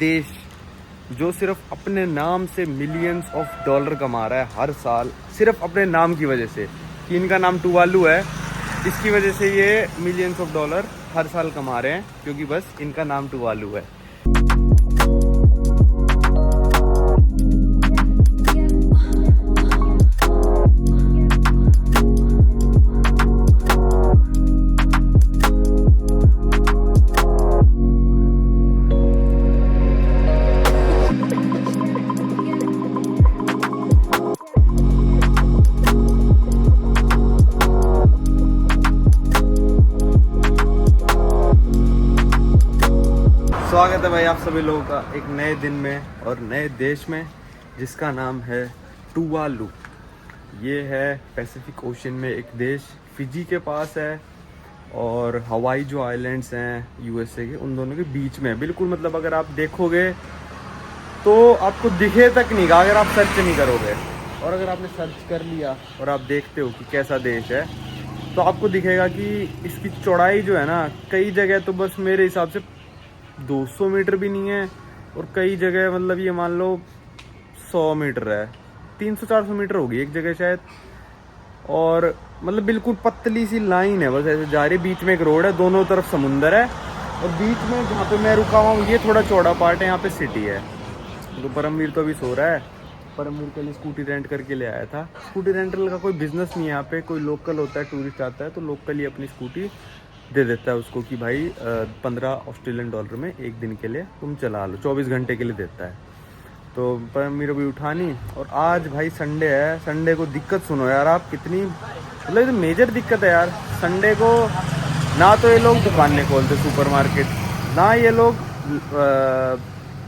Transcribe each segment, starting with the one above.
देश जो सिर्फ अपने नाम से मिलियंस ऑफ डॉलर कमा रहा है हर साल, सिर्फ अपने नाम की वजह से कि इनका नाम टुवालू है, इसकी वजह से ये मिलियंस ऑफ डॉलर हर साल कमा रहे हैं, क्योंकि बस इनका नाम टुवालू है। स्वागत है भाई आप सभी लोगों का एक नए दिन में और नए देश में, जिसका नाम है टुवालू। ये है पैसिफिक ओशन में एक देश, फिजी के पास है और हवाई जो आइलैंड्स हैं यूएसए के, उन दोनों के बीच में है बिल्कुल। मतलब अगर आप देखोगे तो आपको दिखे तक नहीं गा अगर आप सर्च नहीं करोगे, और अगर आपने सर्च कर लिया और आप देखते हो कि कैसा देश है तो आपको दिखेगा कि इसकी चौड़ाई जो है ना, कई जगह तो बस मेरे हिसाब से 200 मीटर भी नहीं है, और कई जगह मतलब ये मान लो 100 मीटर है, 300-400 मीटर होगी एक जगह शायद। और मतलब बिल्कुल पतली सी लाइन है बस ऐसे जा रही, बीच में एक रोड है, दोनों तरफ समुंदर है, और बीच में जहाँ पे मैं रुका हुआ हूँ ये थोड़ा चौड़ा पार्ट है, यहाँ पे सिटी है। तो परमवीर तो अभी सो रहा है, परमवीर के लिए स्कूटी रेंट करके ले आया था। स्कूटी रेंटल का कोई बिजनेस नहीं है यहाँ पे, कोई लोकल होता है, टूरिस्ट आता है तो लोकल ही अपनी स्कूटी दे देता है उसको कि भाई 15 ऑस्ट्रेलियन डॉलर में एक दिन के लिए तुम चला लो, 24 घंटे के लिए देता है। तो पर मेरे भी उठानी, और आज भाई संडे है। संडे को दिक्कत सुनो यार आप, कितनी मतलब मेजर दिक्कत है यार। संडे को ना तो ये लोग दुकानें खोलते सुपरमार्केट, ना ये लोग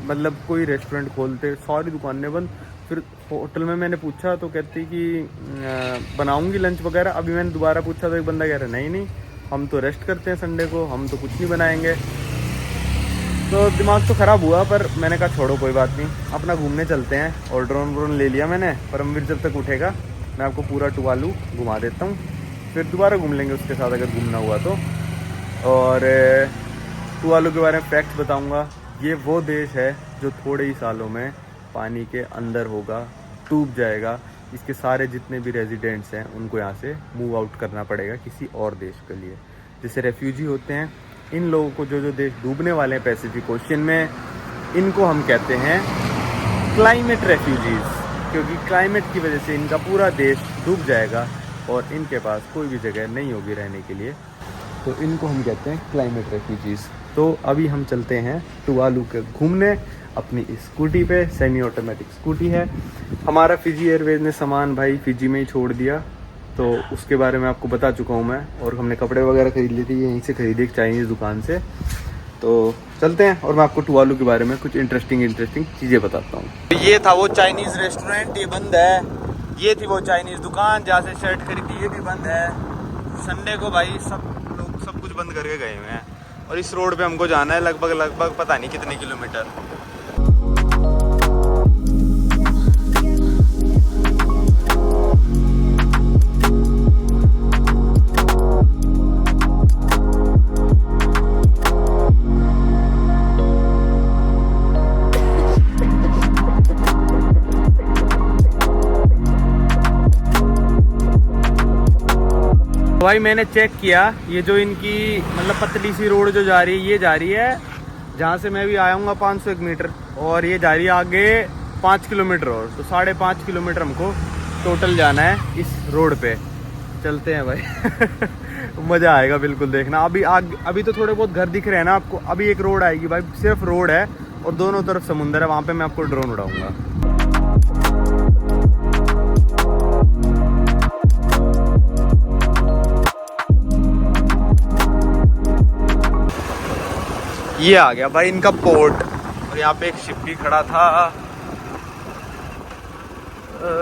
मतलब कोई रेस्टोरेंट खोलते, सारी दुकानें बंद। फिर होटल में मैंने पूछा तो कहती कि बनाऊंगी लंच वगैरह। अभी मैंने दोबारा पूछा तो एक बंदा कह रहा नहीं हम तो रेस्ट करते हैं संडे को, हम तो कुछ नहीं बनाएंगे। तो दिमाग तो ख़राब हुआ, पर मैंने कहा छोड़ो कोई बात नहीं, अपना घूमने चलते हैं। और ड्रोन ले लिया मैंने। परमवीर जब तक उठेगा मैं आपको पूरा टुवालू घुमा देता हूँ, फिर दोबारा घूम लेंगे उसके साथ अगर घूमना हुआ तो। और टुवालू के बारे में फैक्ट्स बताऊँगा। ये वो देश है जो थोड़े ही सालों में पानी के अंदर होगा, डूब जाएगा। इसके सारे जितने भी रेजिडेंट्स हैं उनको यहाँ से मूव आउट करना पड़ेगा किसी और देश के लिए। जैसे रेफ्यूजी होते हैं, इन लोगों को जो देश डूबने वाले हैं पैसिफिक ओशन में, इनको हम कहते हैं क्लाइमेट रेफ्यूजीज़, क्योंकि क्लाइमेट की वजह से इनका पूरा देश डूब जाएगा और इनके पास कोई भी जगह नहीं होगी रहने के लिए, तो इनको हम कहते हैं क्लाइमेट रेफ्यूजीज़। तो अभी हम चलते हैं टुवालू के घूमने अपनी स्कूटी पे, सेमी ऑटोमेटिक स्कूटी है। हमारा फिजी एयरवेज ने सामान भाई फिजी में ही छोड़ दिया, तो उसके बारे में आपको बता चुका हूँ मैं। और हमने कपड़े वगैरह खरीद लिए थे, यहीं से खरीदे एक चाइनीज़ दुकान से। तो चलते हैं और मैं आपको टुवालू के बारे में कुछ इंटरेस्टिंग चीज़ें बताता हूँ। तो ये था वो चाइनीज़ रेस्टोरेंट, ये बंद है। ये थी वो चाइनीज़ दुकान जहाँ से शर्ट खरीदी, ये भी बंद है। संडे को भाई सब लोग सब कुछ बंद करके गए हुए हैं। और इस रोड पे हमको जाना है लगभग पता नहीं कितने किलोमीटर। भाई मैंने चेक किया, ये जो इनकी मतलब पतली सी रोड जो जा रही है, ये जा रही है जहाँ से मैं भी आया हूँ 501 मीटर, और ये जा रही है आगे 5 किलोमीटर और, तो 5.5 किलोमीटर हमको टोटल जाना है इस रोड पे। चलते हैं भाई मज़ा आएगा बिल्कुल देखना। अभी तो थोड़े बहुत घर दिख रहे हैं ना आपको, अभी एक रोड आएगी भाई, सिर्फ रोड है और दोनों तरफ समुंदर है, वहाँ पर मैं आपको ड्रोन उड़ाऊँगा। ये आ गया भाई इनका पोर्ट, और यहाँ पे एक शिप भी खड़ा था।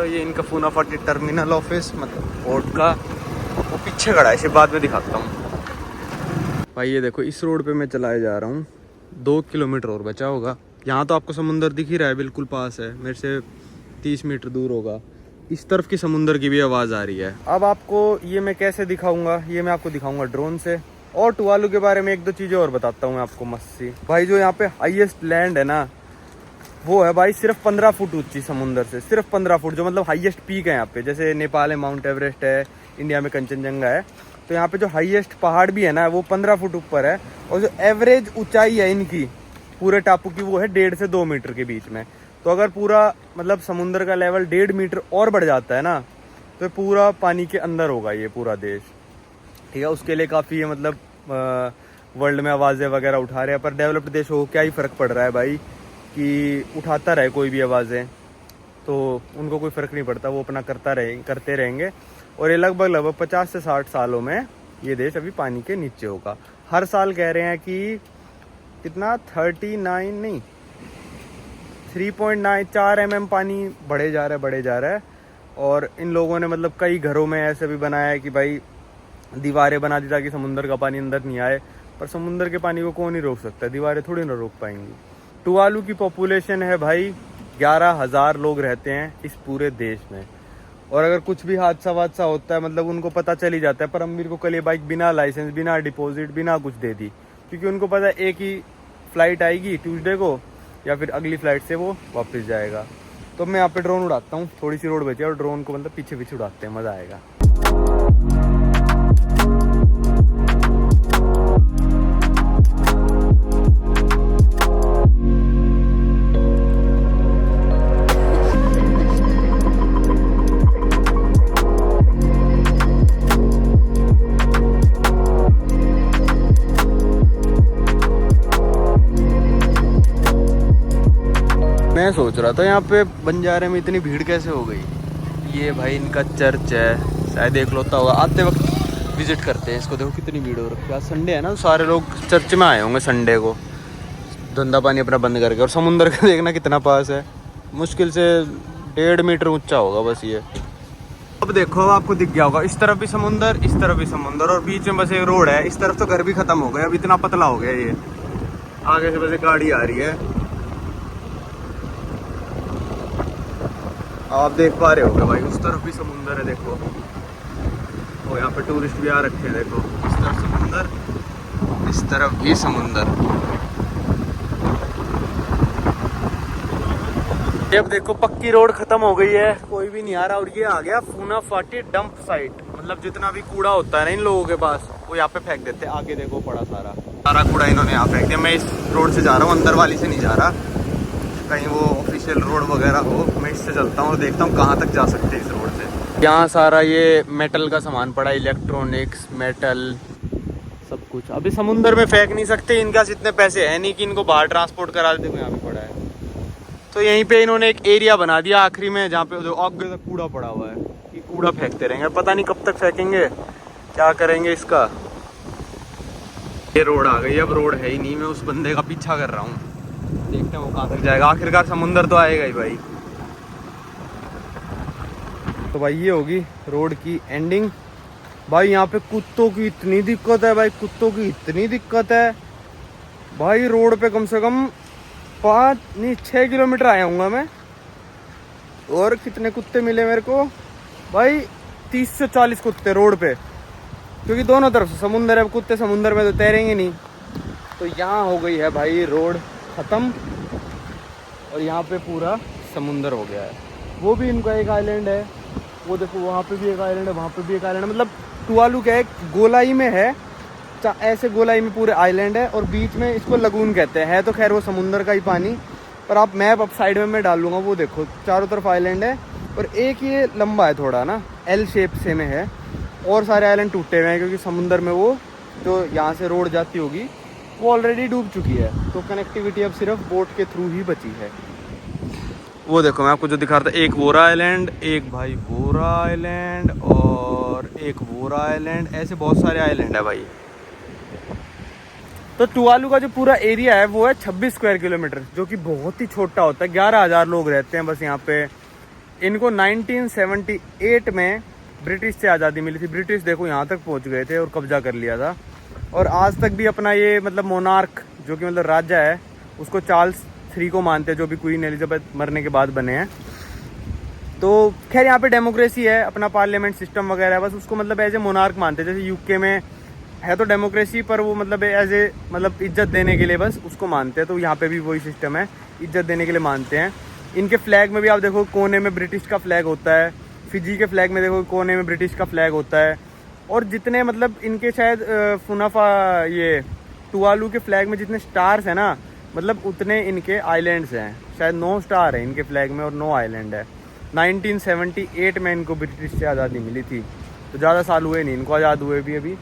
ये इनका फूनाफाटी टर्मिनल ऑफिस मतलब पोर्ट का, वो पीछे खड़ा है शिप, बाद में दिखाता हूँ। भाई ये देखो इस रोड पे मैं चलाए जा रहा हूँ, 2 किलोमीटर और बचा होगा। यहाँ तो आपको समुंदर दिख ही रहा है, बिल्कुल पास है, मेरे से 30 मीटर दूर होगा। इस तरफ की समुंदर की भी आवाज़ आ रही है। अब आपको ये मैं कैसे दिखाऊंगा, ये मैं आपको दिखाऊंगा ड्रोन से। और टुवालू के बारे में एक दो चीज़ें और बताता हूँ मैं आपको मस्त सी। भाई जो यहाँ पे हाईएस्ट लैंड है ना, वो है भाई सिर्फ 15 फुट ऊंची समुंदर से, सिर्फ 15 फुट, जो मतलब हाईएस्ट पीक है यहाँ पे। जैसे नेपाल में माउंट एवरेस्ट है, इंडिया में कंचनजंगा है, तो यहाँ पे जो हाईएस्ट पहाड़ भी है ना वो 15 फुट ऊपर है। और जो एवरेज ऊंचाई है इनकी पूरे टापू की वो है 1.5 से 2 मीटर के बीच में। तो अगर पूरा मतलब समुंदर का लेवल 1.5 मीटर और बढ़ जाता है ना तो पूरा पानी के अंदर होगा ये पूरा देश, ठीक है। उसके लिए काफ़ी है मतलब वर्ल्ड में आवाज़ें वगैरह उठा रहे हैं, पर डेवलप्ड देश हो क्या ही फ़र्क पड़ रहा है भाई कि उठाता रहे कोई भी आवाज़ें, तो उनको कोई फ़र्क नहीं पड़ता, वो अपना करते रहेंगे। और ये लगभग 50 से 60 सालों में ये देश अभी पानी के नीचे होगा। हर साल कह रहे हैं कि कितना 3.4 mm पानी बढ़े जा रहा है। और इन लोगों ने मतलब कई घरों में ऐसे भी बनाया है कि भाई दीवारें बना दी ताकि समुंदर का पानी अंदर नहीं आए, पर समुंदर के पानी को कौन नहीं रोक सकता, दीवारें थोड़ी ना रोक पाएंगी। टुवालू की पॉपुलेशन है भाई 11,000 लोग रहते हैं इस पूरे देश में। और अगर कुछ भी हादसा होता है मतलब उनको पता चल ही जाता है। परमवीर को कल ये बाइक बिना लाइसेंस, बिना डिपॉजिट, बिना कुछ दे दी, क्योंकि उनको पता है एक ही फ्लाइट आएगी ट्यूसडे को या फिर अगली फ्लाइट से वो वापस जाएगा। तो मैं यहाँ पे ड्रोन उड़ाता हूँ, थोड़ी सी रोड बची है और ड्रोन को मतलब पीछे पीछे उड़ाते हैं, मज़ा आएगा। मैं सोच रहा था यहाँ पे बंजारे में इतनी भीड़ कैसे हो गई। ये भाई इनका चर्च है, शायद देख लोता होगा, आते वक्त विजिट करते हैं इसको। देखो कितनी भीड़ हो रखी है, आज संडे है ना, तो सारे लोग चर्च में आए होंगे संडे को, धंधा पानी अपना बंद करके। और समुंदर का देखना कितना पास है, मुश्किल से 1.5 मीटर ऊंचा होगा बस ये। अब देखो आपको दिख गया होगा, इस तरफ भी समुंदर, इस तरफ भी समुंदर, और बीच में बस एक रोड है। इस तरफ तो घर भी खत्म हो गए, अब इतना पतला हो गया ये, आगे से बस एक गाड़ी आ रही है, आप देख पा रहे होगे भाई। उस तरफ भी समुंदर है देखो, और यहाँ पे टूरिस्ट भी आ रखे हैं देखो। इस तरफ समुंदर, इस तरफ भी समुंदर। अब देखो पक्की रोड खत्म हो गई है, कोई भी नहीं आ रहा। और ये आ गया फूनाफाटी डंप साइट, मतलब जितना भी कूड़ा होता है ना इन लोगों के पास वो यहाँ पे फेंक देते हैं। आगे देखो पड़ा सारा कूड़ा इन्होंने यहाँ फेंक दिया। मैं इस रोड से जा रहा हूँ, अंदर वाली से नहीं जा रहा, कहीं वो ऑफिशियल रोड वगैरह हो। मैं इससे चलता हूँ और देखता हूँ कहाँ तक जा सकते हैं इस रोड से। यहाँ सारा ये मेटल का सामान पड़ा, इलेक्ट्रॉनिक्स, मेटल, सब कुछ। अभी समुंदर में फेंक नहीं सकते, इनके पास इतने पैसे है नहीं कि इनको बाहर ट्रांसपोर्ट करा देते। देखो यहाँ पे पड़ा है, तो यहीं पे इन्होंने एक एरिया बना दिया आखिरी में जहाँ पे आगे तक कूड़ा पड़ा हुआ है। कि कूड़ा फेंकते रहेंगे, पता नहीं कब तक फेंकेंगे, क्या करेंगे इसका। ये रोड आ गई, अब रोड है ही नहीं। मैं उस बंदे का पीछा कर रहा हूँ, देखते हैं वो कहाँ तक जाएगा। आखिरकार समुंदर तो आएगा ही भाई। तो भाई ये होगी रोड की एंडिंग। भाई यहाँ पे कुत्तों की इतनी दिक्कत है भाई, कुत्तों की इतनी दिक्कत है भाई। रोड पे कम से कम 6 किलोमीटर आया हूँगा मैं, और कितने कुत्ते मिले मेरे को भाई, 30 से 40 कुत्ते रोड पे, क्योंकि दोनों तरफ से समुंदर है। कुत्ते समुंदर में तो तैरेंगे नहीं। तो यहाँ हो गई है भाई रोड ख़त्म, और यहाँ पे पूरा समुंदर हो गया है। वो भी इनका एक आइलैंड है, वो देखो वहाँ पे भी एक आइलैंड है, वहाँ पे भी एक आइलैंड है। मतलब टुवालू क्या है, गोलाई में है, ऐसे गोलाई में पूरे आइलैंड है, और बीच में इसको लगून कहते हैं। है तो खैर वो समुंदर का ही पानी, पर आप मैप अब साइड में मैं डाल लूँगा, वो देखो चारों तरफ आइलैंड है। और एक ये लंबा है थोड़ा ना, एल शेप से में है, और सारे आइलैंड टूटे हुए हैं क्योंकि समुंदर में वो जो यहाँ से रोड जाती होगी वो ऑलरेडी डूब चुकी है। तो कनेक्टिविटी अब सिर्फ बोट के थ्रू ही बची है। वो देखो मैं आपको जो दिखा रहा था, एक वोरा आइलैंड, एक भाई वोरा आइलैंड, और एक वोरा आइलैंड, ऐसे बहुत सारे आइलैंड है भाई। तो टुवालू का जो पूरा एरिया है वो है 26 स्क्वायर किलोमीटर, जो कि बहुत ही छोटा होता है। 11,000 लोग रहते हैं बस यहाँ पे। इनको 1978 में ब्रिटिश से आज़ादी मिली थी। ब्रिटिश देखो यहाँ तक पहुँच गए थे और कब्जा कर लिया था। और आज तक भी अपना ये मतलब मोनार्क जो कि मतलब राजा है, उसको चार्ल्स 3 को मानते हैं, जो भी क्वीन एलिजाबेथ मरने के बाद बने हैं। तो खैर यहाँ पे डेमोक्रेसी है, अपना पार्लियामेंट सिस्टम वगैरह है, बस उसको मतलब एज ए मोनार्क मानते हैं। जैसे यूके में है तो डेमोक्रेसी, पर वो मतलब एज ए मतलब इज्जत देने के लिए बस उसको मानते हैं। तो यहाँ पे भी वही सिस्टम है इज्जत देने के लिए मानते हैं। इनके फ्लैग में भी आप देखो कोने में ब्रिटिश का फ्लैग होता है, फिजी के फ्लैग में देखो कोने में ब्रिटिश का फ्लैग होता है। और जितने मतलब इनके शायद फुनाफा ये टुवालू के फ्लैग में जितने स्टार्स हैं ना, मतलब उतने इनके आइलैंड्स हैं। शायद 9 स्टार हैं इनके फ्लैग में और 9 आइलैंड है। 1978 में इनको ब्रिटिश से आज़ादी मिली थी, तो ज़्यादा साल हुए नहीं इनको आज़ाद हुए भी अभी।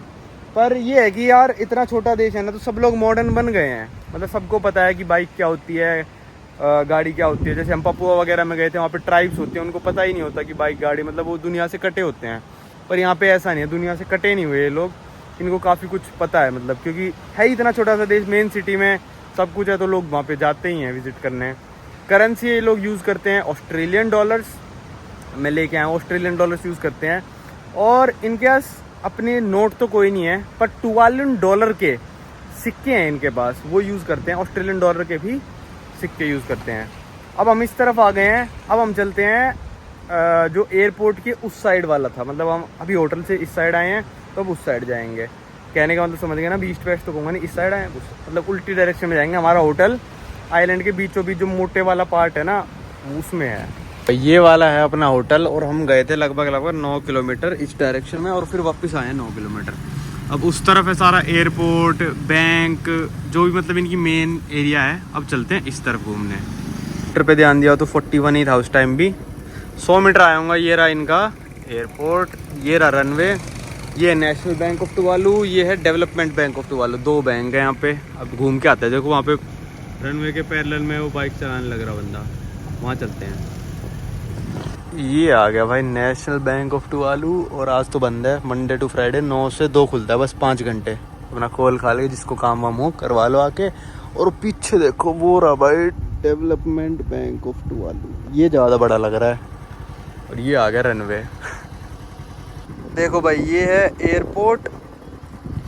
पर ये है कि यार इतना छोटा देश है ना, तो सब लोग मॉडर्न बन गए हैं। मतलब सबको पता है कि बाइक क्या होती है, गाड़ी क्या होती है। जैसे हम पपुआ वगैरह में गए थे, वहाँ पे ट्राइब्स होती हैं, उनको पता ही नहीं होता कि बाइक गाड़ी मतलब वो दुनिया से कटे होते हैं। पर यहाँ पे ऐसा नहीं है, दुनिया से कटे नहीं हुए ये लोग, इनको काफ़ी कुछ पता है। मतलब क्योंकि है ही इतना छोटा सा देश, मेन सिटी में सब कुछ है, तो लोग वहाँ पे जाते ही हैं विजिट करने। करेंसी ये लोग यूज़ करते हैं ऑस्ट्रेलियन डॉलर्स, मैं लेके आया हूँ, ऑस्ट्रेलियन डॉलर्स यूज़ करते हैं। और इनके पास अपने नोट तो कोई नहीं है, पर टुवालन डॉलर के सिक्के हैं इनके पास, वो यूज़ करते हैं। ऑस्ट्रेलियन डॉलर के भी सिक्के यूज़ करते हैं। अब हम इस तरफ आ गए हैं, अब हम चलते हैं जो एयरपोर्ट के उस साइड वाला था। मतलब हम अभी होटल से इस साइड आए हैं, तो अब उस साइड जाएंगे। कहने का मतलब समझ गए ना, ईस्ट वेस्ट तो कहूँगा नहीं, इस साइड आए हैं, मतलब उल्टी डायरेक्शन में जाएंगे। हमारा होटल आइलैंड के बीचों बीच जो मोटे वाला पार्ट है ना, उसमें है। ये वाला है अपना होटल, और हम गए थे लगभग 9 किलोमीटर इस डायरेक्शन में, और फिर वापस आए 9 किलोमीटर। अब उस तरफ है सारा एयरपोर्ट, बैंक, जो भी मतलब इनकी मेन एरिया है। अब चलते हैं इस तरफ घूमने। मीटर पे ध्यान दिया तो 41 ही था उस टाइम भी। 100 मीटर आऊँगा। ये रहा इनका एयरपोर्ट, ये रहा रनवे, ये है नेशनल बैंक ऑफ टुवालू, ये है डेवलपमेंट बैंक ऑफ टुवालू। 2 बैंक है यहाँ पे। अब घूम के आते हैं। देखो वहाँ पे रनवे के पैरेलल में वो बाइक चलाने लग रहा बंदा, वहाँ चलते हैं। ये आ गया भाई नेशनल बैंक ऑफ टुवालू, और आज तो बंद है, मंडे टू फ्राइडे 9 से 2 खुलता है, बस 5 घंटे। अपना खोल खा ले, जिसको काम वाम हो करवा लो आके। और पीछे देखो वो रहा भाई डेवलपमेंट बैंक ऑफ टुवालू, ये ज़्यादा बड़ा लग रहा है। और ये आ गया रनवे। देखो भाई ये है एयरपोर्ट,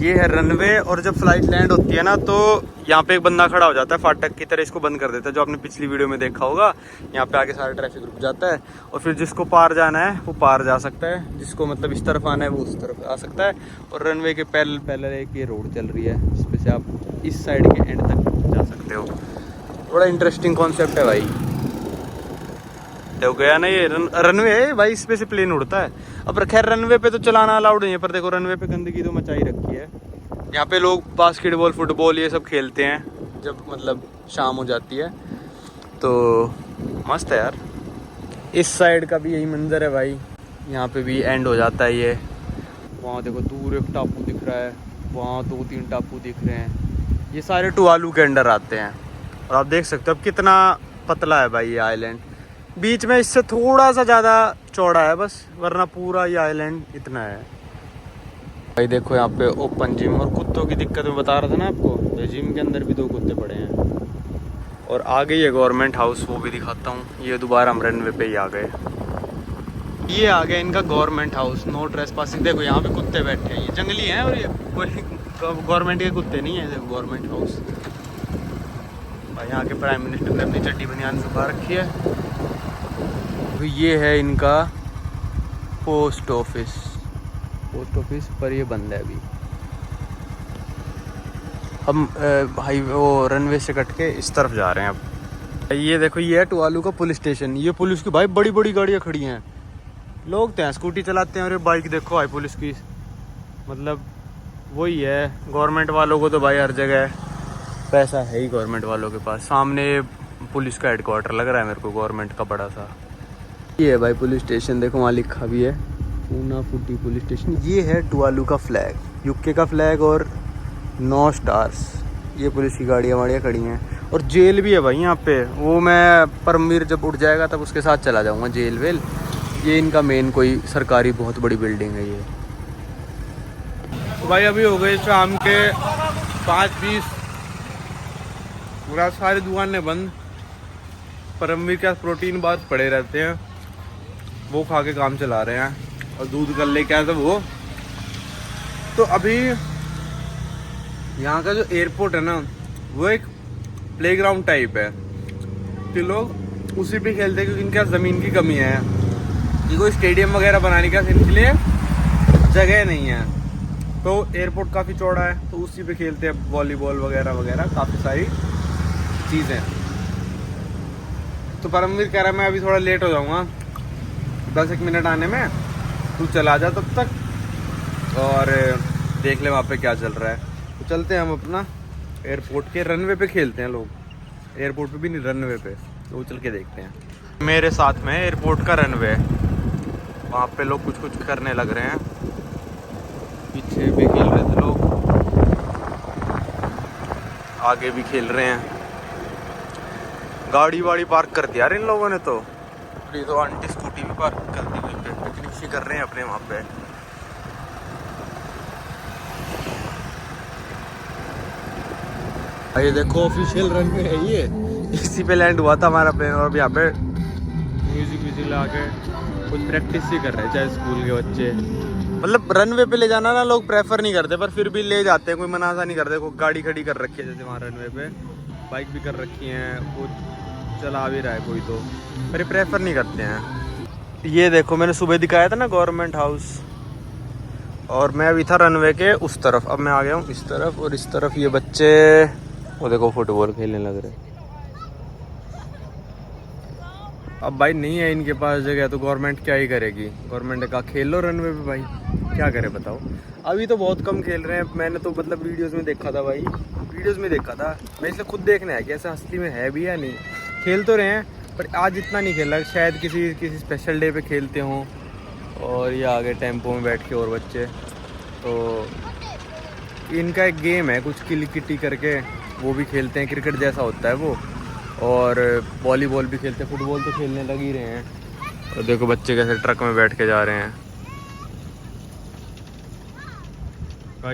ये है रनवे। और जब फ्लाइट लैंड होती है ना, तो यहाँ पे एक बंदा खड़ा हो जाता है, फाटक की तरह इसको बंद कर देता है, जो आपने पिछली वीडियो में देखा होगा। यहाँ पे आके सारा ट्रैफिक रुक जाता है, और फिर जिसको पार जाना है वो पार जा सकता है, जिसको मतलब इस तरफ आना है वो उस तरफ आ सकता है। और रनवे के पहले एक ये रोड चल रही है, जिसपे से आप इस साइड के एंड तक जा सकते हो। बड़ा इंटरेस्टिंग कॉन्सेप्ट है भाई। तो गया ना ये रनवे है भाई, इस पे से प्लेन उड़ता है। अब खैर रनवे पे तो चलाना अलाउड नहीं है, पर देखो रनवे पे गंदगी तो मचाई रखी है। यहाँ पे लोग बास्केटबॉल, फुटबॉल ये सब खेलते हैं जब मतलब शाम हो जाती है, तो मस्त है यार। इस साइड का भी यही मंजर है भाई, यहाँ पे भी एंड हो जाता है ये। वहाँ देखो दूर एक टापू दिख रहा है, वहाँ 2-3 टापू दिख रहे हैं। ये सारे टुवालू के अंडर आते हैं। और आप देख सकते हो अब कितना पतला है भाई ये आइलैंड। बीच में इससे थोड़ा सा ज़्यादा चौड़ा है बस, वरना पूरा ये आइलैंड इतना है भाई। देखो यहाँ पे ओपन जिम, और कुत्तों की दिक्कत मैं बता रहा था ना आपको, तो जिम के अंदर भी 2 कुत्ते पड़े हैं। और आगे ये गवर्नमेंट हाउस, वो भी दिखाता हूँ। ये दोबारा हम रनवे पे ही आ गए। ये आ गया इनका गवर्नमेंट हाउस, नो ट्रेसपासिंग। देखो यहाँ पे कुत्ते बैठे हैं, ये जंगली हैं, और ये गवर्नमेंट के कुत्ते नहीं है। देखो गवर्नमेंट हाउस भाई, यहाँ के प्राइम मिनिस्टर ने अपनी चड्डी बनियान सुखा रखी है। तो ये है इनका पोस्ट ऑफिस, पर ये बंद है अभी। हम भाई वो रनवे से कट के इस तरफ जा रहे हैं अब। ये देखो ये है टुवालू का पुलिस स्टेशन। ये पुलिस की भाई बड़ी बड़ी गाड़ियाँ खड़ी हैं, लोग तो हैं स्कूटी चलाते हैं, और बाइक देखो भाई पुलिस की। मतलब वही है, गवर्नमेंट वालों को तो भाई हर जगह पैसा है ही गवर्नमेंट वालों के पास। सामने पुलिस का हेडक्वार्टर लग रहा है मेरे को, गवर्नमेंट का बड़ा सा। ये है भाई पुलिस स्टेशन, देखो वहाँ लिखा भी है पूना फुटी पुलिस स्टेशन। ये है टुवालू का फ्लैग, यूके का फ्लैग, और 9 स्टार्स। ये पुलिस की गाड़ियाँ वाड़ियाँ खड़ी हैं, और जेल भी है भाई यहाँ पे। वो मैं परमवीर जब उठ जाएगा तब उसके साथ चला जाऊँगा जेल वेल। ये इनका मेन कोई सरकारी बहुत बड़ी बिल्डिंग है ये। तो भाई अभी हो गए शाम के 5:20, पूरा सारी दुकानें बंद। परमवीर के प्रोटीन बार पड़े रहते हैं, वो खा के काम चला रहे हैं, और दूध कर ले क्या सब वो। तो अभी यहाँ का जो एयरपोर्ट है ना, वो एक प्लेग्राउंड टाइप है कि लोग उसी पे खेलते हैं, क्योंकि इनके पास ज़मीन की कमी है कि कोई स्टेडियम वगैरह बनाने का इनके लिए जगह नहीं है। तो एयरपोर्ट काफ़ी चौड़ा है, तो उसी पे खेलते हैं वॉलीबॉल वगैरह वगैरह, काफ़ी सारी चीज़ें। तो परमवीर कह रहा मैं अभी थोड़ा लेट हो जाऊँगा 10-1 मिनट आने में, तू चला जा तब तक और देख ले वहाँ पे क्या चल रहा है। तो चलते हैं हम अपना एयरपोर्ट के रनवे पे खेलते हैं लोग, एयरपोर्ट पे भी नहीं रनवे पे, तो चल के देखते हैं। मेरे साथ में एयरपोर्ट का रनवे, वहाँ पे लोग कुछ कुछ करने लग रहे हैं, पीछे भी खेल रहे थे लोग, आगे भी खेल रहे हैं। गाड़ी वाड़ी पार्क कर दिया यार इन लोगों ने, तो ये तो आंटी स्कूटी भी पार्क कर दी, पिकनिक सी कर रहे हैं अपने वहाँ पे। ये देखो ऑफिशियल रनवे है ये, इसी पे लैंड हुआ था हमारा प्लेन, और यहाँ पे म्यूजिक व्यूजिक लगा के कुछ प्रैक्टिस ही कर रहे हैं, चाहे स्कूल के बच्चे। मतलब रनवे पे ले जाना ना लोग प्रेफर नहीं करते, पर फिर भी ले जाते हैं, कोई मना सा नहीं करते। कोई गाड़ी खड़ी कर रखी है जैसे वहाँ रनवे पे, बाइक भी कर रखी हैं, वो चला भी रहा है कोई तो, पर ये प्रेफर नहीं करते हैं। ये देखो मैंने सुबह दिखाया था ना गवर्नमेंट हाउस, और मैं अभी था रनवे के उस तरफ, अब मैं आ गया हूँ इस तरफ, और इस तरफ ये बच्चे वो देखो फुटबॉल खेलने लग रहे। अब भाई नहीं है इनके पास जगह, तो गवर्नमेंट क्या ही करेगी, गवर्नमेंट ने कहा खेल लो रनवे पे, भाई क्या करे बताओ। अभी तो बहुत कम खेल रहे हैं, मैंने तो मतलब वीडियोस में देखा था भाई, वीडियोस में देखा था मैं, इसलिए खुद देखने आया कि ऐसा असली में है भी या नहीं। खेल तो रहे हैं पर आज इतना नहीं खेल रहा, शायद किसी स्पेशल डे पे खेलते हों। और ये आगे टेम्पो में बैठ के और बच्चे, तो इनका एक गेम है कुछ किली किटी करके, वो भी खेलते हैं, क्रिकेट जैसा होता है वो, और वॉलीबॉल भी खेलते हैं, फुटबॉल तो खेलने लग ही रहे हैं। और देखो बच्चे कैसे ट्रक में बैठ के जा रहे हैं,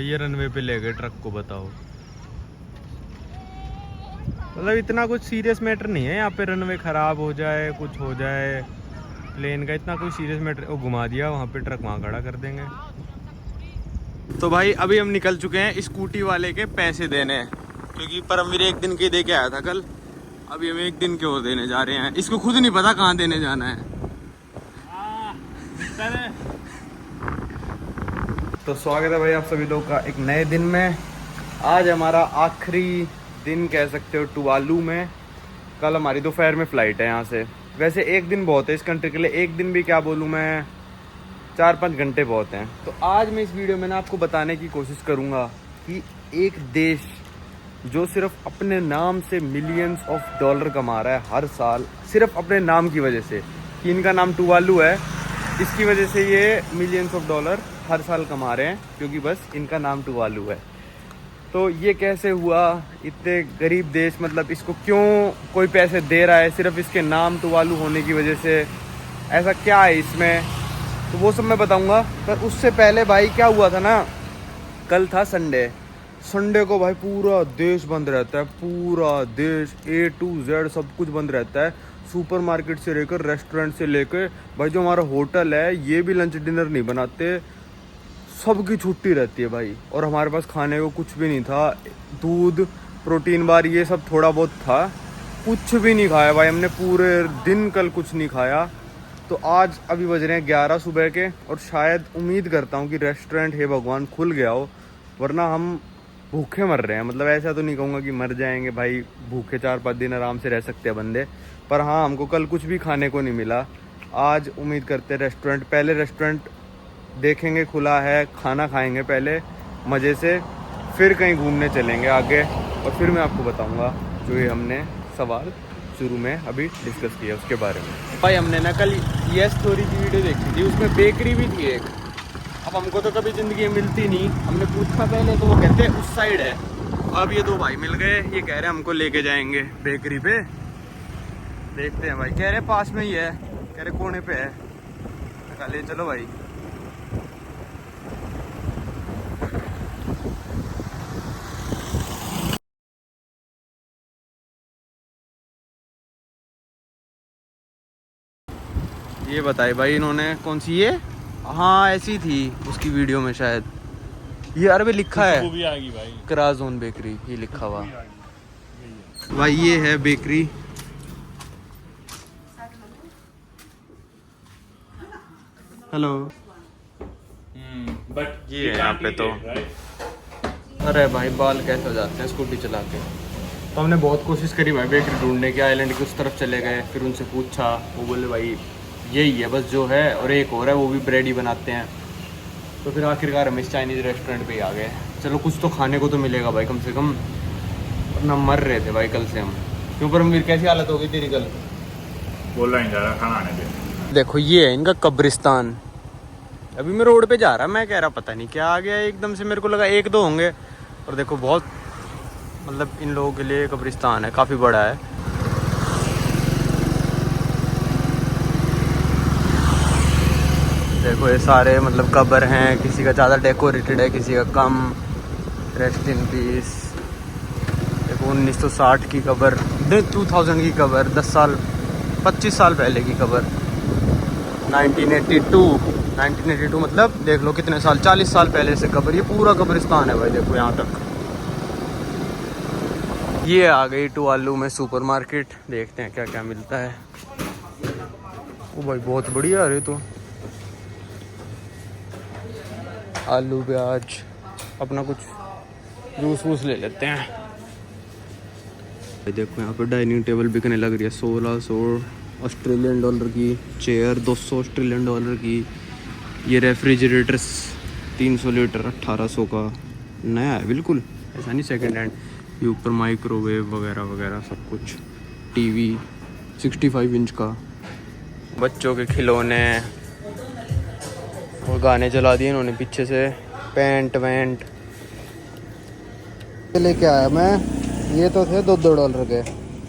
ये रनवे पे ले गए ट्रक को, बताओ। मतलब इतना कुछ सीरियस मैटर नहीं है यहाँ पे, रनवे ख़राब हो जाए कुछ हो जाए प्लेन का, इतना कोई सीरियस मैटर। वो घुमा दिया वहाँ पे ट्रक, वहाँ खड़ा कर देंगे। तो भाई अभी हम निकल चुके हैं स्कूटी वाले के पैसे देने, क्योंकि परमवीर 1 दिन के दे के आया था कल, अभी हम 1 दिन के और देने जा रहे हैं। इसको खुद नहीं पता कहाँ देने जाना है। तो स्वागत है भाई आप सभी लोग का एक नए दिन में। आज हमारा आखिरी दिन कह सकते हो टुवालू में, कल हमारी दोपहर में फ़्लाइट है यहाँ से। वैसे 1 दिन बहुत है इस कंट्री के लिए, 1 दिन भी क्या बोलूँ मैं, 4-5 घंटे बहुत हैं। तो आज मैं इस वीडियो में ना आपको बताने की कोशिश करूँगा कि एक देश जो सिर्फ अपने नाम से मिलियंस ऑफ डॉलर कमा रहा है हर साल, सिर्फ अपने नाम की वजह से, कि इनका नाम टुवालू है, इसकी वजह से ये मिलियंस ऑफ डॉलर हर साल कमा रहे हैं, क्योंकि बस इनका नाम टुवालू है। तो ये कैसे हुआ, इतने गरीब देश, मतलब इसको क्यों कोई पैसे दे रहा है सिर्फ इसके नाम टुवालू होने की वजह से, ऐसा क्या है इसमें, तो वो सब मैं बताऊंगा। पर उससे पहले भाई क्या हुआ था ना, कल था संडे को भाई पूरा देश बंद रहता है, पूरा देश A to Z सब कुछ बंद रहता है, सुपरमार्केट से लेकर रेस्टोरेंट से लेकर, भाई जो हमारा होटल है ये भी लंच डिनर नहीं बनाते, सबकी छुट्टी रहती है भाई। और हमारे पास खाने को कुछ भी नहीं था, दूध प्रोटीन बार ये सब थोड़ा बहुत था, कुछ भी नहीं खाया भाई हमने पूरे दिन, कल कुछ नहीं खाया। तो आज अभी बज रहे हैं 11 सुबह के, और शायद उम्मीद करता हूँ कि रेस्टोरेंट हे भगवान खुल गया हो, वरना हम भूखे मर रहे हैं। मतलब ऐसा तो नहीं कहूँगा कि मर जाएंगे भाई, भूखे 4-5 दिन आराम से रह सकते हैं बंदे, पर हाँ हमको कल कुछ भी खाने को नहीं मिला। आज उम्मीद करते हैं रेस्टोरेंट, पहले रेस्टोरेंट देखेंगे खुला है, खाना खाएंगे पहले मज़े से, फिर कहीं घूमने चलेंगे आगे, और फिर मैं आपको बताऊँगा जो ये हमने सवाल शुरू में अभी डिस्कस किया उसके बारे में। भाई हमने ना कल ये स्टोरी की वीडियो देखी थी, उसमें बेकरी भी थी एक। अब हमको तो कभी ज़िंदगी में मिलती नहीं, हमने पूछा पहले तो वो कहते हैं उस साइड है। अब ये 2 भाई मिल गए, ये कह रहे हैं हमको लेके जाएंगे बेकरी पे, देखते हैं भाई, कह रहे पास में ही है, कह रहे कोने पे है, ले चलो भाई। ये बताए भाई इन्होंने कौन सी, ये हाँ ऐसी थी उसकी वीडियो में शायद, ये अरबी लिखा है, वो भी आ गई भाई, क्राजोन बेकरी ये लिखा हुआ भाई, ये है बेकरी। हेलो, बट ये है यहाँ पे तो, अरे भाई बाल कैसे हो जाते हैं स्कूटी चला के। तो हमने बहुत कोशिश करी भाई बेकरी ढूंढने की, आइलैंड की उस तरफ चले गए, फिर उनसे पूछा, वो बोले भाई यही है बस जो है, और एक और है वो भी ब्रेड ही बनाते हैं। तो फिर आखिरकार हम इस चाइनीज़ रेस्टोरेंट पे ही आ गए। चलो कुछ तो खाने को तो मिलेगा भाई कम से कम, वरना मर रहे थे भाई कल से हम। क्यों परमवीर कैसी हालत हो गई तेरी कल? बोल रहा नहीं जा रहा खाना आने दे। देखो ये है इनका कब्रिस्तान। अभी मैं रोड पे जा रहा, मैं कह रहा पता नहीं क्या आ गया एकदम से, मेरे को लगा एक दो होंगे, और देखो बहुत मतलब इन लोगों के लिए कब्रिस्तान है, काफ़ी बड़ा है। देखो ये सारे मतलब कब्र हैं, किसी का ज़्यादा डेकोरेटेड है, किसी का कम। Rest in peace. देखो 1960 की कब्र, 2000 की कब्र, 10 साल 25 साल पहले की कब्र, 1982 मतलब देख लो कितने साल, 40 साल पहले से कब्र। ये पूरा कब्रिस्तान है भाई, देखो यहाँ तक। ये आ गई टुवालू में सुपरमार्केट, देखते हैं क्या क्या मिलता है। ओ भाई बहुत बढ़िया है तो, आलू प्याज, अपना कुछ जूस वूस ले लेते हैं। देखो यहाँ पर डाइनिंग टेबल बिकने लग रही है, 1600 ऑस्ट्रेलियन डॉलर की। चेयर 200 ऑस्ट्रेलियन डॉलर की। ये रेफ्रिजरेटर्स 300 लीटर 1800 का, नया है बिल्कुल, ऐसा नहीं सेकंड हैंड। ये ऊपर माइक्रोवेव वगैरह वगैरह सब कुछ। टीवी 65 इंच का। बच्चों के खिलौने और गाने चला दिए इन्होंने पीछे से। पैंट वैंट लेके आया मैं, ये तो थे $2 के,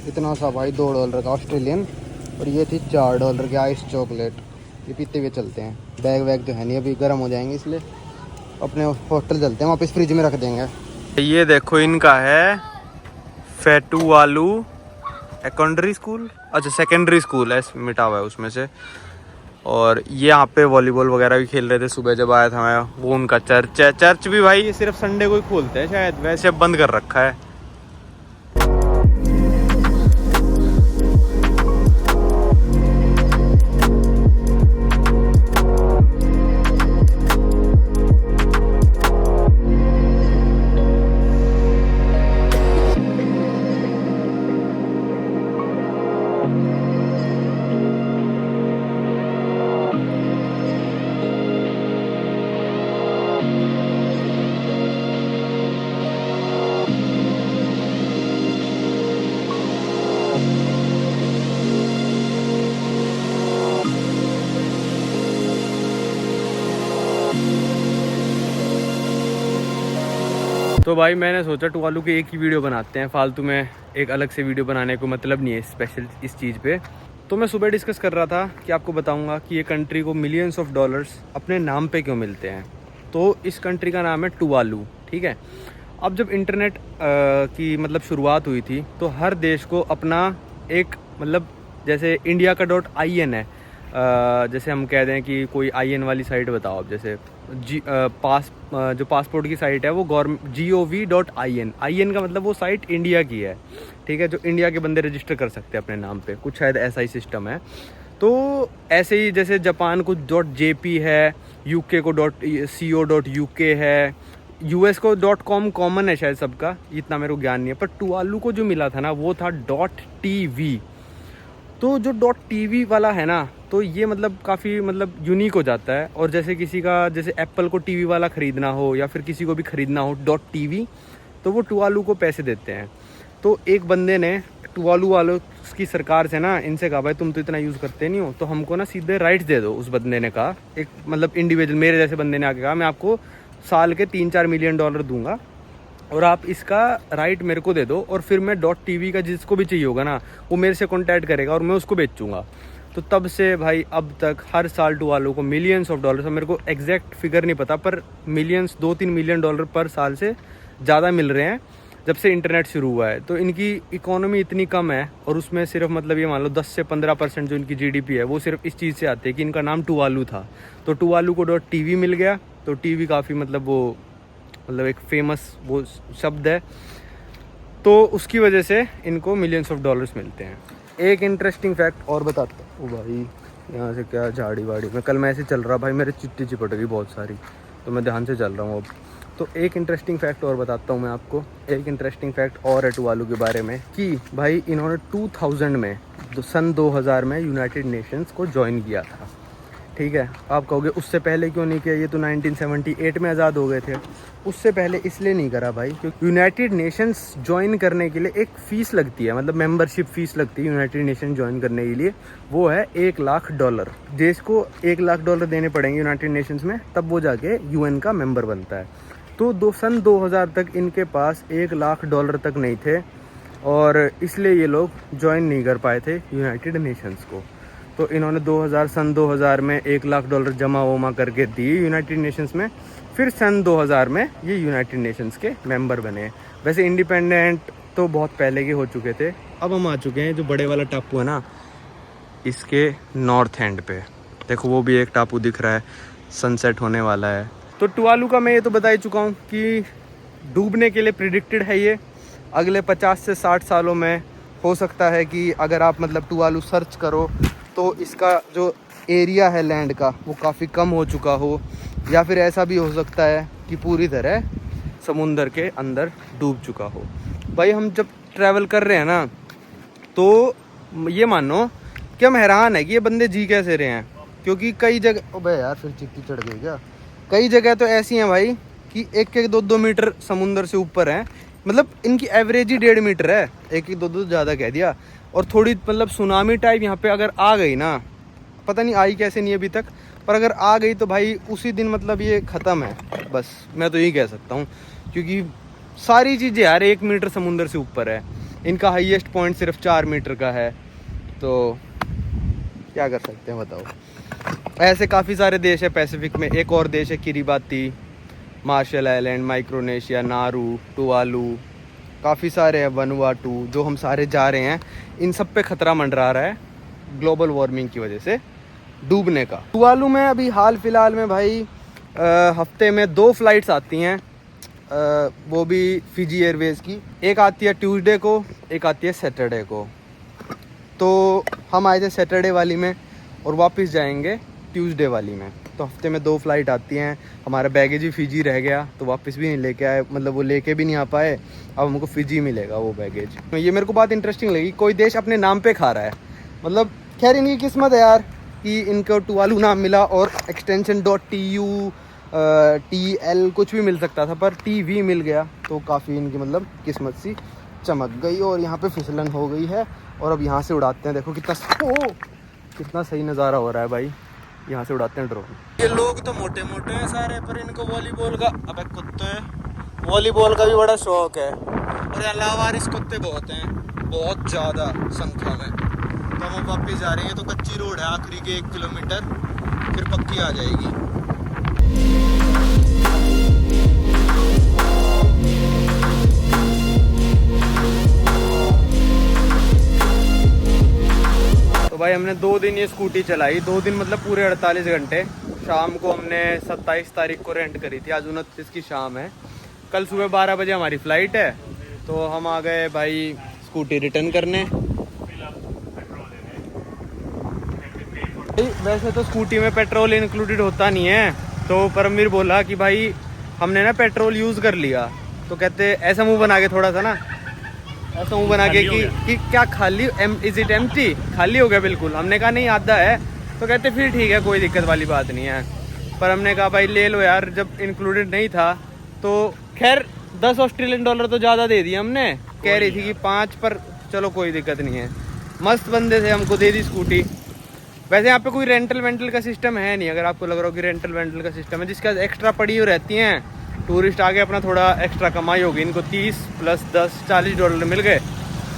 इतना सा भाई $2 का ऑस्ट्रेलियन। और ये थी $4 की आइस चॉकलेट। ये पीते हुए चलते हैं। बैग वैग तो है नहीं, अभी गर्म हो जाएंगे, इसलिए अपने हॉस्टल चलते हैं, वापस फ्रिज में रख देंगे। ये देखो इनका है फेटुवालू सेकेंडरी स्कूल, अच्छा सेकेंडरी स्कूल है, मिटा हुआ है उसमें से। और ये यहाँ पे वॉलीबॉल वगैरह भी खेल रहे थे सुबह जब आया था मैं। वो उनका चर्च है। चर्च भी भाई सिर्फ संडे को ही खोलते हैं शायद, वैसे अब बंद कर रखा है। तो भाई मैंने सोचा टुवालू के एक ही वीडियो बनाते हैं, फालतू में एक अलग से वीडियो बनाने को मतलब नहीं है स्पेशल इस चीज़ पे। तो मैं सुबह डिस्कस कर रहा था कि आपको बताऊंगा कि ये कंट्री को मिलियंस ऑफ डॉलर्स अपने नाम पे क्यों मिलते हैं। तो इस कंट्री का नाम है टुवालू, ठीक है। अब जब इंटरनेट की मतलब शुरुआत हुई थी तो हर देश को अपना एक मतलब, जैसे इंडिया का .in है, जैसे हम कह दें कि कोई IN वाली साइट बताओ, अब जैसे जो पासपोर्ट की साइट है वो gov.in। IN का मतलब वो साइट इंडिया की है, ठीक है, जो इंडिया के बंदे रजिस्टर कर सकते हैं अपने नाम पे, कुछ शायद ऐसा ही सिस्टम है। तो ऐसे ही जैसे जापान को .jp है, UK को .co.uk है, US को .com कॉमन है शायद सबका, इतना मेरे को ज्ञान नहीं है। पर टुवालू को जो मिला था ना वो था .tv। तो जो .tv वाला है ना, तो ये मतलब काफ़ी मतलब यूनिक हो जाता है। और जैसे किसी का, जैसे एप्पल को टीवी वाला ख़रीदना हो या फिर किसी को भी ख़रीदना हो .tv, तो वो टुवालू को पैसे देते हैं। तो एक बंदे ने टुवालू वालों की सरकार से ना इनसे कहा भाई तुम तो इतना यूज़ करते नहीं हो, तो हमको ना सीधे राइट्स दे दो। उस बंदे ने कहा, एक मतलब इंडिविजुअल मेरे जैसे बंदे ने आके कहा मैं आपको साल के 3-4 मिलियन डॉलर दूंगा और आप इसका राइट मेरे को दे दो, और फिर मैं .tv का जिसको भी चाहिए होगा ना वो मेरे से कॉन्टैक्ट करेगा और मैं उसको बेचूंगा। तो तब से भाई अब तक हर साल टुवालू को मिलियंस ऑफ डॉलर्स, मेरे को एग्जैक्ट फिगर नहीं पता, पर मिलियंस 2-3 मिलियन डॉलर पर साल से ज़्यादा मिल रहे हैं जब से इंटरनेट शुरू हुआ है। तो इनकी इकोनॉमी इतनी कम है और उसमें सिर्फ मतलब ये मान लो 10 से 15% जो इनकी GDP है वो सिर्फ इस चीज़ से आती है कि इनका नाम टुवालू था। तो टुवालू को .tv मिल गया। तो टीवी काफ़ी मतलब वो मतलब एक फेमस वो शब्द है, तो उसकी वजह से इनको मिलियंस ऑफ डॉलर्स मिलते हैं। एक इंटरेस्टिंग फैक्ट और बताता हूँ भाई, यहाँ से क्या झाड़ी वाड़ी में, कल मैं ऐसे चल रहा भाई, मेरे चिट्टी चिपट गई बहुत सारी, तो मैं ध्यान से चल रहा हूँ अब। तो एक इंटरेस्टिंग फैक्ट और बताता हूँ मैं आपको। एक इंटरेस्टिंग फैक्ट और है टुवालू के बारे में कि भाई इन्होंने 2000 में सन 2000 में यूनाइटेड नेशंस को ज्वाइन किया था। ठीक है, आप कहोगे उससे पहले क्यों नहीं किया, ये तो 1978 में आज़ाद हो गए थे। उससे पहले इसलिए नहीं करा भाई क्योंकि यूनाइटेड नेशंस ज्वाइन करने के लिए एक फ़ीस लगती है, मतलब मेंबरशिप फ़ीस लगती है यूनाइटेड नेशन ज्वाइन करने के लिए, वो है $1 लाख। देश को $1 लाख देने पड़ेंगे यूनाइटेड नेशंस में, तब वो जाके यूएन का मेंबर बनता है। तो सन 2000 तक इनके पास $1 लाख तक नहीं थे और इसलिए ये लोग ज्वाइन नहीं कर पाए थे यूनाइटेड नेशंस को। तो इन्होंने सन 2000 में $1 लाख जमा वमा करके दिए यूनाइटेड नेशंस में। फिर सन 2000 में ये यूनाइटेड नेशंस के मेंबर बने। वैसे इंडिपेंडेंट तो बहुत पहले के हो चुके थे। अब हम आ चुके हैं जो बड़े वाला टापू है ना, इसके नॉर्थ एंड पे। देखो वो भी एक टापू दिख रहा है, सनसेट होने वाला है। तो टुवालू का मैं ये तो बता ही चुका हूँ कि डूबने के लिए प्रिडिक्टेड है ये। अगले 50 से 60 सालों में हो सकता है कि अगर आप मतलब टुवालू सर्च करो तो इसका जो एरिया है लैंड का वो काफ़ी कम हो चुका हो, या फिर ऐसा भी हो सकता है कि पूरी तरह समुंदर के अंदर डूब चुका हो। भाई हम जब ट्रैवल कर रहे हैं ना तो ये मानो कि हम हैरान है कि ये बंदे जी कैसे रहे हैं, क्योंकि कई जगह भाई यार फिर चिट्टी चढ़ गई क्या, कई जगह तो ऐसी हैं भाई कि 1-2 मीटर समुंदर से ऊपर हैं। मतलब इनकी एवरेज ही 1.5 मीटर है, 1-2 ज़्यादा कह दिया। और थोड़ी मतलब सुनामी टाइप यहाँ पे अगर आ गई ना, पता नहीं आई कैसे नहीं अभी तक, पर अगर आ गई तो भाई उसी दिन मतलब ये ख़त्म है। बस मैं तो यही कह सकता हूँ, क्योंकि सारी चीज़ें यार 1 मीटर समुंदर से ऊपर है। इनका हाईएस्ट पॉइंट सिर्फ 4 मीटर का है, तो क्या कर सकते हैं बताओ। ऐसे काफ़ी सारे देश है पैसिफिक में। एक और देश है किरिबाती, मार्शल आइलैंड, माइक्रोनेशिया, नारू, टुवालू, काफ़ी सारे हैं, वनुआटू, जो हम सारे जा रहे हैं। इन सब पे ख़तरा मंडरा रहा है ग्लोबल वार्मिंग की वजह से डूबने का। टुवालू में अभी हाल फिलहाल में भाई हफ्ते में 2 फ्लाइट्स आती हैं, वो भी फिजी एयरवेज़ की। एक आती है ट्यूसडे को, एक आती है सैटरडे को। तो हम आए थे सैटरडे वाली में और वापस जाएंगे ट्यूसडे वाली में। तो हफ्ते में 2 फ्लाइट आती हैं। हमारा बैगेज भी फिजी रह गया तो वापस भी नहीं लेके आए, मतलब वो लेके भी नहीं आ पाए। अब हमको फिजी मिलेगा वो बैगेज। तो ये मेरे को बात इंटरेस्टिंग लगी, कोई देश अपने नाम पे खा रहा है। मतलब खैर इनकी किस्मत है यार कि इनको टुवालू नाम मिला, और एक्सटेंशन .tu TL कुछ भी मिल सकता था, पर TV मिल गया तो काफ़ी इनकी मतलब किस्मत सी चमक गई। और यहाँ पे फिसलन हो गई है और अब यहाँ से उड़ाते हैं। देखो कितना सही नज़ारा हो रहा है भाई, यहाँ से उड़ाते हैं ड्रोन। ये लोग तो मोटे मोटे हैं सारे, पर इनको वॉलीबॉल का, अबे कुत्ते, वॉलीबॉल का भी बड़ा शौक है। और यहाँ लावारिस कुत्ते बहुत हैं, बहुत ज़्यादा संख्या में। तो हम वापस जा रहे हैं। तो कच्ची रोड है, आखिरी के 1 किलोमीटर फिर पक्की आ जाएगी। तो भाई हमने 2 दिन ये स्कूटी चलाई, 2 दिन मतलब पूरे 48 घंटे। शाम को हमने 27 तारीख को रेंट करी थी, आज 29 की शाम है। कल सुबह 12 बजे हमारी फ़्लाइट है, तो हम आ गए भाई स्कूटी रिटर्न करने। वैसे तो स्कूटी में पेट्रोल इंक्लूडेड होता नहीं है, तो परमवीर बोला कि भाई हमने ना पेट्रोल यूज़ कर लिया। तो कहते ऐसा मुंह बना के थोड़ा सा ना, ऐसा मुंह बना के कि क्या खाली, इज इट एम्प्टी, खाली हो गया बिल्कुल। हमने कहा नहीं आधा है। तो कहते फिर ठीक है, कोई दिक्कत वाली बात नहीं है। पर हमने कहा भाई ले लो यार, जब इंक्लूडेड नहीं था तो खैर $10 ऑस्ट्रेलियन तो ज़्यादा दे दिए हमने। कह रही थी कि 5, पर चलो कोई दिक्कत नहीं है। मस्त बंदे थे, हमको दे दी स्कूटी। वैसे यहाँ पे कोई रेंटल वेंटल का सिस्टम है नहीं, अगर आपको लग रहा हो कि रेंटल वेंटल का सिस्टम है। जिसका एक्स्ट्रा पड़ी हुई रहती हैं, टूरिस्ट आगे अपना थोड़ा एक्स्ट्रा कमाई होगी। इनको 30 + 10 $40 मिल गए,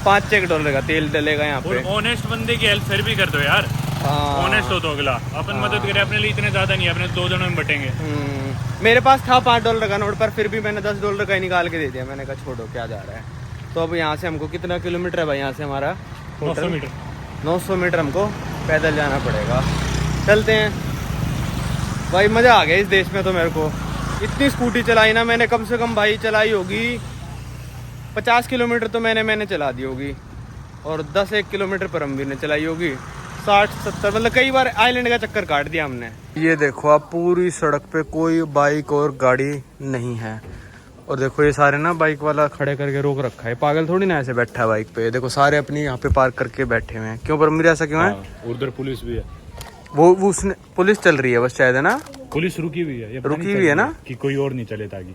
$5 का तेल डलेगा यहाँ पे। ऑनेस्ट बंदे की हेल्प फिर भी कर दो यार, ऑनेस्ट हो तो अगला। अपन मदद करे, अपने लिए इतने ज़्यादा नहीं, अपने 2 जनों में बटेंगे। मेरे पास था $5 का नोट, पर फिर भी मैंने $10 का ही निकाल के दे दिया। मैंने कहा छोड़ो क्या जा रहा है। तो अब यहाँ से हमको कितना किलोमीटर है भाई, यहाँ से हमारा 900 मीटर 900 मीटर हमको पैदल जाना पड़ेगा। चलते हैं भाई, मज़ा आ गया इस देश में। तो मेरे को इतनी स्कूटी चलाई ना मैंने, कम से कम भाई चलाई होगी 50 किलोमीटर तो मैंने चला दी होगी, और 10-1 किलोमीटर परमवीर ने चलाई होगी। 60-70 मतलब कई बार आइलैंड का चक्कर काट दिया हमने। ये देखो आप पूरी सड़क पे कोई बाइक और गाड़ी नहीं है। और देखो ये सारे ना बाइक वाला खड़े करके रोक रखा है, पागल थोड़ी ना ऐसे बैठा है बाइक पे। देखो सारे अपनी यहाँ पे पार्क करके बैठे हुए हैं। क्यों परमवीर ऐसा क्यों है? उधर पुलिस भी है, वो उसने पुलिस चल रही है बस शायद, है ना? पुलिस रुकी हुई है, ये पता रुकी नहीं हुई है चल ना? रही कि कोई और नहीं चले, ताकि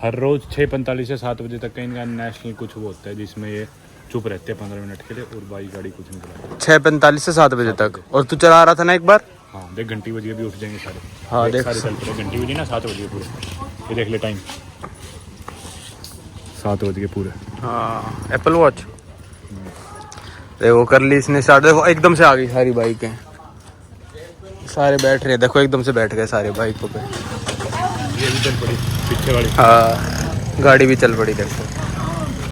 हर रोज 6:45 से 7 बजे तक का इनका नेशनल कुछ वो होता है जिसमें ये चुप रहते हैं 15 मिनट के लिए और बाइक गाड़ी कुछ नहीं चलाते। 6:45 से 7 बजे तक। और तू चला रहा था ना एक बार? हाँ देख, घंटी बजी अभी उठ जाएंगे सारे। हाँ देख, सारे चल पड़े, घंटी बजी ना 7 बजे पूरे, ये देख ले टाइम 7 बज के पूरे। हाँ एप्पल वॉच देखो कर ली इसने स्टार्ट। देखो एकदम से आ गई सारी बाइकें, सारे बैठ रहे हैं। देखो एकदम से बैठ गए सारे बाइकों पे। ये भी चल पड़ी पीछे वाली। हाँ गाड़ी भी चल पड़ी देखो।